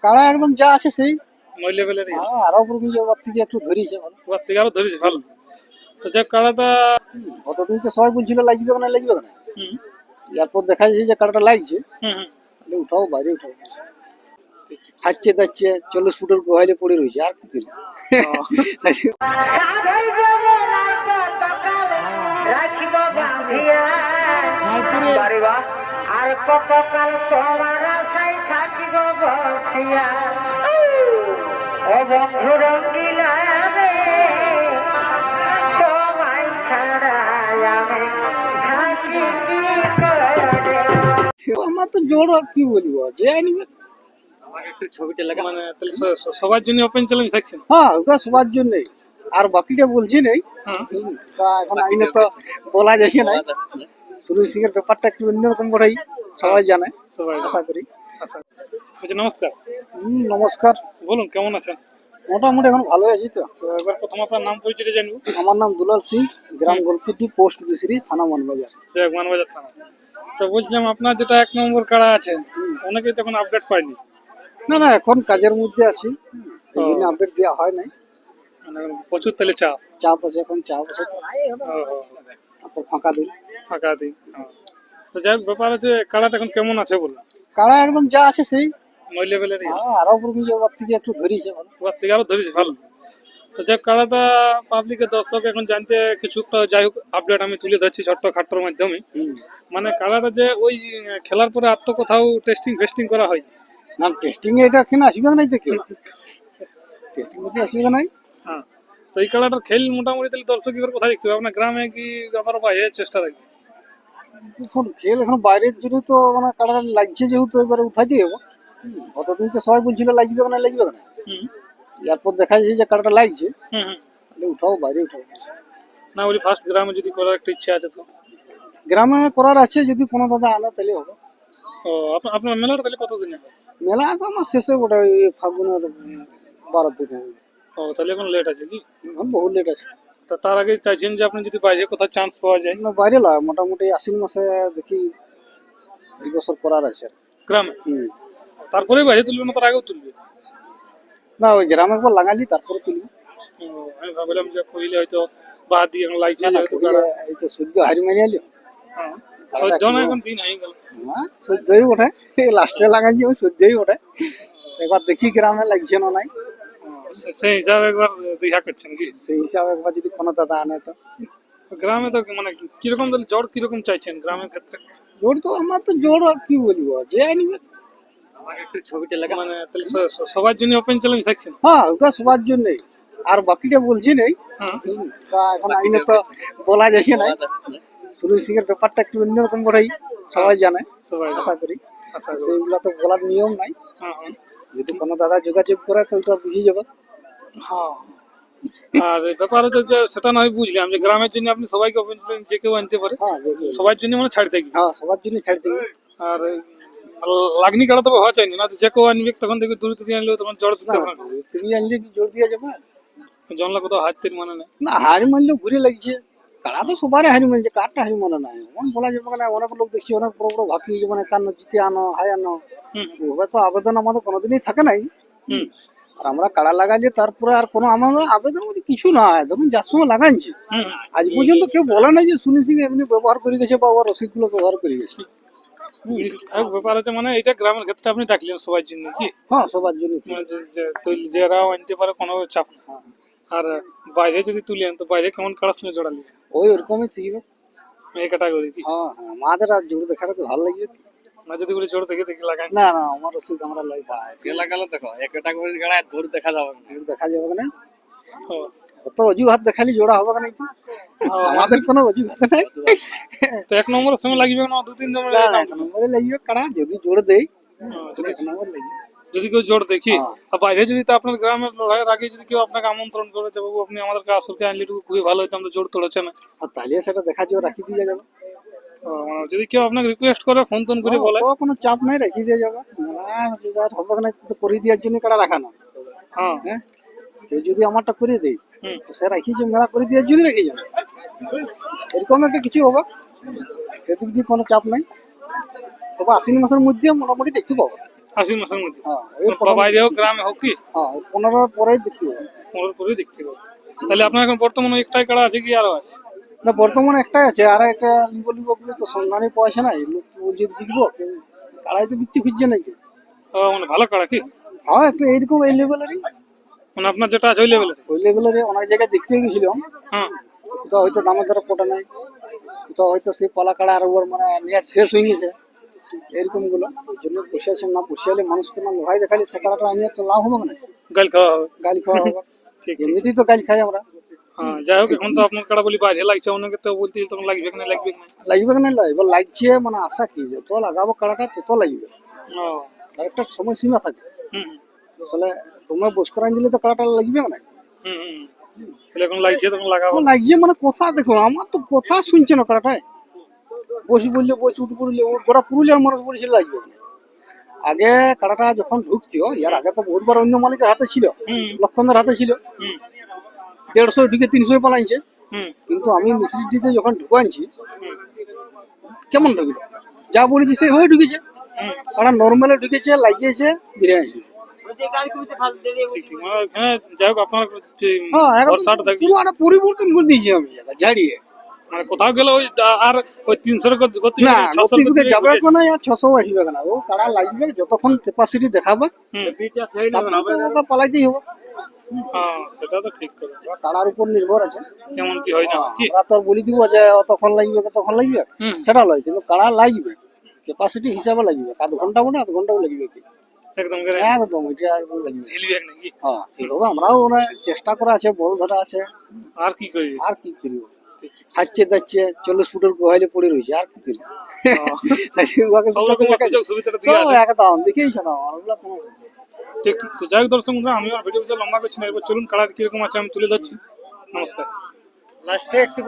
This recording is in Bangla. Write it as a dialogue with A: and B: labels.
A: কাড়া একদম যা আছে সেই
B: ওই লেভেলের
A: আরো উপরে ওর থেকে একটু ধরিছে ভালো।
B: ওর থেকে আরো ধরেছে ভালো। তো যাক কাড়াটা
A: অতদিন তো সবাই বলছিল লাগবে না লাগবে না,
B: হুম
A: এরপর দেখা যাচ্ছে যে কাড়াটা লাগছে,
B: হুম হুম,
A: তাহলে উঠাও বাইরে উঠাও।
B: ঠিক ঠিক।
A: হাঁটছে দাচ্ছে 40 ফুটের গোহাইলে পড়ে রয়েছে আর কি করি।
C: আর কতকাল তোমার আশায় থাকিব বসিয়া ও বন্ধু রঙ্গিলা সবাই ছাড়াই আমি থাকি কি করে।
A: আমার তো জোর আর কি বলবো, যে আনিবে।
B: মানে তাহলে সবার জন্য ওপেন চ্যালেঞ্জ থাকছে।
A: হ্যাঁ ওটা সবার জন্যই, আর বাকিটা বলছি নেই।
B: হ্যাঁ
A: তা এখন আইনে তো বলা যাচ্ছে না। সুনীল সিং এর ব্যাপারটা একটু অন্যরকম বড়াই, সবাই জানে
B: সবাই
A: আশা করি।
B: আচ্ছা আচ্ছা, নমস্কার।
A: নমস্কার।
B: বলুন কেমন আছেন?
A: মোটামুটি এখন ভালো আছি তো।
B: তো এবার প্রথম আপনার নাম পরিচয়টা জানবো।
A: আমার নাম দুলাল সিং, গ্রাম গোলকিটি, পোস্ট দুসরি, থানা মানবাজার।
B: যাক মানবাজার থানা। তো বলছিলাম আপনার যেটা 1 নম্বর কাড়া আছে অনেকেই তখন আপডেট পায়নি,
A: না না এখন কাজের মধ্যে আছি, এই জন্য আপডেট দেওয়া হয় নাই।
B: মানে প্রচুর তাহলে চাপ।
A: চাপ আছে, এখন চাপ আছে তো, তারপর ফাঁকা দিই।
B: ফাঁকা দিই। তো যাই হোক, ব্যাপার আছে কাড়াটা এখন কেমন আছে বলুন।
A: কাড়া একদম যা আছে সেই
B: ওই লেভেলের
A: আরো উপরে ওর থেকে একটু ধরিছে ভালো।
B: ওর থেকে আরো ধরেছে ভালো। তো যাই হোক, কাড়াটা পাবলিকের দর্শক এখন জানতে কিছুটা যাই হোক আপডেট আমি তুলে ধরছি ছোট্ট খাট্টোর মাধ্যমে। মানে কাড়াটা যে ওই খেলার পরে আর তো কোথাও টেস্টিং ফেস্টিং করা হয়
A: না, টেস্টিং এ এটা কেন আসবে নাই তো কেউ, টেস্টিং এ আসবে নাই।
B: হ্যাঁ। তো এই খেলাটার খেল মোটামুটি তাহলে দর্শক এবার কোথায় দেখতে হবে, আপনার গ্রামে কি আবার বাইরে চেষ্টা থাকবে?
A: এখন খেল এখন বাইরের জন্য তো মানে কাড়া লাগছে যেহেতু এবারে উঠাইতে হবে। অতদিন তো সবাই বলছিল লাগবে না লাগবে না,
B: হুম
A: এরপর দেখা যাচ্ছে যে কাড়াটা লাগছে,
B: হুম হুম।
A: তাহলে উঠাও বাইরে উঠাও।
B: না বলি ফার্স্ট গ্রামে যদি করার একটা ইচ্ছা আছে তো।
A: গ্রামে করার আছে, যদি কোনো দাদা আনে তাহলে হবে।
B: ও আপনার মেলাটা তাহলে কতদিনে হবে?
A: মেলা তো আমার শেষে ওটা ওই ফাগুনের 12 দিনে,
B: ও তাহলে এখন লেট আছে কি?
A: এখন বহু লেট আছে।
B: তা তার আগে চাইছেন যে আপনি যদি বাইরে কোথাও চান্স পাওয়া যায়
A: না, বাইরে লয়, মোটামুটি আশ্বিন মাসে দেখি এই বছর করার আছে।
B: গ্রামে,
A: হুম।
B: তারপরে বাইরে তুলবে না তার আগেও তুলবে?
A: না, ওই গ্রামে একবার লাগালি তারপরে তুলবি।
B: ও, আমি ভাবলাম যে কইলে হয়তো বাদ দিয়ে এখন লাগছে
A: না না,
B: যেহেতু
A: কইলে
B: কাড়া।
A: এই তো সদ্য হারি মারি আলি।
B: হ্যাঁ, সহ্য না এখন দিন হয়ে গেল।
A: হ্যাঁ সদ্যই ওঠে, লাস্টে লাগাইছি ওই সদ্যই ওঠে। একবার দেখি গ্রামে লাগছে না নাই,
B: সেই হিসাবে একবার দেখা করছেন কি?
A: সেই হিসাবে একবার যদি কোনো দাদা আনে তো।
B: গ্রামে তো মানে কিরকম তাহলে জ্বর কিরকম চাইছেন গ্রামের ক্ষেত্রে?
A: জোর তো আমার তো জোর আর কি বলবো, যে আনিবে।
B: মানে তাহলে সবার জন্য ওপেন চ্যালেঞ্জ থাকছেন।
A: হ্যাঁ ওটা সবার জন্যই, আর বাকিটা বলছি নেই।
B: হ্যাঁ
A: তা এখন আইনে তো বলা যাচ্ছে না। সুনীল সিং এর ব্যাপারটা একটু অন্যরকম বড়াই, সবাই জানে
B: সবাই
A: আশা করি।
B: আশা করি।
A: সেইগুলা তো বলার নিয়ম নাই,
B: হ্যাঁ হ্যাঁ
A: যদি কোনো দাদা যোগাযোগ করে তো ওটা বুঝে যাবে।
B: হ্যাঁ। আর এই ব্যাপার হচ্ছে যে সেটা নয় বুঝলাম যে গ্রামের জন্য আপনি সবাইকে ওপেন চ্যালেঞ্জ যে কেউ আনতে পারে,
A: হ্যাঁ যে কেউ।
B: সবার জন্য মানে ছাড় থাকবে।
A: হ্যাঁ সবার জন্য ছাড় দিবে।
B: আর লাগনি কাটা তবে হওয়া চাইনি না, যে কেউ আনবে তখন দেখবি দূরে দূরে আনলেও তখন জড় দিতে
A: না,
B: হবে।
A: তুমি আনলে কি জোর দিয়ে যাবে?
B: জনলা কোথাও হাত তের মানে নেই।
A: না, হারি মারলেও ঘুরে লাগছে। কারা তো সবারই হারি মারছে, কারটা হারি মানে নাই এমন বলা যাবে না। অনেক লোক দেখছি অনেক বড় বড় ভাবি মানে কান্ন জিতে আনো হাই আনো,
B: হুম
A: ওভাবে তো আবেদন আমাদের কোনোদিনই থাকে নাই।
B: হুম
A: আর আমরা কাড়া লাগাইলে তারপরে আর কোনো আমাদের আবেদন মধ্যে কিছু না হয়, ধরুন যার সময় লাগাইছে
B: হুম।
A: আজ পর্যন্ত কেউ বলে নাই যে সুনীল সিং এমনি ব্যবহার করে গেছে বা ওর রসিদগুলো ব্যবহার করে গেছে।
B: এক ব্যাপার আছে মানে এটা গ্রামের ক্ষেত্রে আপনি ডাকলেন সবার জন্য কি,
A: হ্যাঁ সবার জন্য।
B: মানে যারাও আনতে পারে কোনো চাপ না।
A: হ্যাঁ,
B: আর বাইরে যদি তুলেন তো বাইরে কেমন কাড়ার সঙ্গে জোড়ালি
A: ওই ওরকমই থাকবে।
B: এই ক্যাটাগরি কি?
A: হ্যাঁ হ্যাঁ, আমাদের আর জোর দেখাটা তো ভালো লাগবে।
B: না যদি বলি জোর দেখে দেখে লাগাই
A: না না, আমার রসিদ আমরা লাই
D: লাগালে দেখো এক ক্যাটাগরির গাড়ায় ধরে দেখা যাবে না।
A: জোর দেখা যাবে না,
B: ও,
A: কত অজুহাত দেখালি জোড়া হবে না কি? আমাদের কোনো অজুহাত নাই।
B: তো 1 নম্বরের সঙ্গে লাগবে না 2-3
A: না
B: নম্বরের
A: না, এক নম্বরে লাগবে কাড়া যদি জোর দেয়,
B: যদি
A: এক নম্বর লাগবে।
B: যদি কেউ জোর দেখি।
A: হ্যাঁ।
B: আর বাইরে যদি তো আপনার গ্রামের লড়াইয়ের আগে যদি কেউ আপনাকে আমন্ত্রণ করে যে বাবু আপনি আমাদেরকে আসরকে আনলে একটু খুবই ভালো হতো, আমরা জোর তোলেছে না।
A: আর তাহলে সেটা দেখা যাবে, রাখি দিয়ে যাবে।
B: মানে যদি কেউ আপনাকে রিকোয়েস্ট করে ফোন টোন করে বলে।
A: তো কোনো চাপ নাই, রাখি দিয়ে যাবে। মেলা হবে না তো করে দেওয়ার জন্য কাড়া রাখানো।
B: হ্যাঁ
A: হ্যাঁ, কেউ যদি আমারটা করে দেয়
B: হুম।
A: তো সে রাখি যে মেলা করে দেওয়ার জন্য রেখে যাবে, এরকম একটা কিছু হবে। সেদিক দিয়ে কোনো চাপ নাই, তবে আশ্বিন মাসের মধ্যে মোটামুটি দেখতে পাবো।
B: আশ্বিন মাসের মধ্যে
A: হ্যাঁ এই প্রথম-
B: বাইরে হোক গ্রামে হোক কি
A: হ্যাঁ 15 পরেই দেখতে হবে।
B: 15 পরে দেখতে হবে। তাহলে আপনার এখন বর্তমানে একটাই কাড়া আছে কি আরো আছে?
A: না বর্তমানে একটাই আছে, আর একটা লিব লিব বলে তো সন্ধানই পাওয়া না, এই লোক যদি বিকবো কারাই তো বিক্রি খুঁজছে নাকি।
B: মানে ভালো কাড়া কি?
A: হ্যাঁ একটু এইরকম এই লেভেলেরই,
B: মানে আপনার যেটা আছে ওই লেভেলের?
A: ওই লেভেলেরই অনেক জায়গায় দেখতে গেছিলাম,
B: হ্যাঁ
A: কোথাও হয়তো দামের দ্বারা পটে নাই, কোথাও হয়তো সেই পালা কাড়া আর ওর মানে মেয়াদ শেষ হয়ে গেছে, এরকম গুলো। ওই জন্য পুষিয়েছে, না পুষিয়ালে মানুষকে না লোহাই দেখালে সে কাড়াটা আনিয়ে তো লাভ হবে না,
B: গাল খাওয়া হবে।
A: গালি খাওয়া হবে।
B: ঠিক ঠিক।
A: এমনিতেই তো গালি খাই আমরা।
B: হ্যাঁ যাই হোক, এখন তো আপনার কাড়া বলি বাইরে লাগছে, অনেকে তো বলতে তখন লাগবে কি না লাগবে কি না।
A: লাগবে না লয়, এবার লাগছে মানে আশা কি যত লাগাবো কাড়াটা তত লাগবে,
B: ও
A: তার একটা সময়সীমা থাকে।
B: হুম
A: আসলে তোমার বস করাই দিলে তো কাড়াটা লাগবে না।
B: হুম হুম। তাহলে এখন লাগছে তখন লাগাবো।
A: ও লাগছে মানে কথা দেখো, আমার তো কথা শুনছে না কাড়াটায়, বসি বললে বসি উঠ পড়লে ও গোটা পুরুলিয়ার মানুষ বলেছিল লাগবে না। আগে কাড়াটা যখন ঢুকছিল, ইয়ার আগে তো বহুতবার অন্য মালিকের হাতে ছিল,
B: হুম
A: লক্ষণদের হাতে ছিল,
B: হুম
A: 150 ঢুকে 300 পালাইছে।
B: হুম
A: কিন্তু আমি মিশ্রিটিতে যখন ঢুকাইছি,
B: হুম
A: কেমন ঢুকিল, যা বলেছি সেইভাবে ঢুকেছে,
B: হুম।
A: কারণ নর্মালে ঢুকেছে, লাগিয়েছে, বেরিয়ে আসছে।
B: ঠিক ঠিক। মানে হ্যাঁ যাই হোক, আপনার যে
A: হ্যাঁ একদম
B: ভরসাটা থাকবে।
A: পুরো একটা পরিবর্তন করে দিয়েছি আমি এটা ঝাড়িয়ে।
B: মানে কোথাও গেলে ওই আর ওই 300 গতি
A: না
B: 600
A: গতি ঢুকে যাবে না, 600 আসবে না, ও কাড়া লাগবে যতক্ষণ ক্যাপাসিটি দেখাবে, তারপরে তো ওকে পালাইতেই হবে।
B: হ্যাঁ সেটা তো ঠিক কথা।
A: এবার কাড়ার উপর নির্ভর আছে।
B: কেমন কি হয় না কি?
A: আমরা তো আর বলি দিব যে তখন লাগবে তখন লাগবে,
B: হুম
A: সেটা নয়, কিন্তু কাড়া লাগবে ক্যাপাসিটি হিসাবে লাগবে, আধ ঘন্টা মানে আধ ঘন্টাও লাগবে কি,
B: একদম করে
A: একদম এটা একদম লাগবে।
B: হিলবে নাকি?
A: হ্যাঁ সেভাবে আমরাও মানে চেষ্টা করা আছে, বল ধরা আছে,
B: আর কি করি?
A: আর কি করবো, হাঁটছে যাচ্ছে 40 ফুটের গোহাইলে পড়ে রয়েছে, আর কি করবো। তাই উহাকে
B: সব রকম সুযোগ সুবিধাটা দিয়ে
A: সব
B: আছে।
A: একদম দেখেইছো না ওগুলো কোনো
B: ঠিক ঠিক। তো যাই হোক দর্শক বন্ধুরা, আমি আর ভিডিও লম্বা করছি না, এবার চলুন কালার কিরকম আছে আমি তুলে ধরছি। নমস্কার।
A: লাস্টে একটু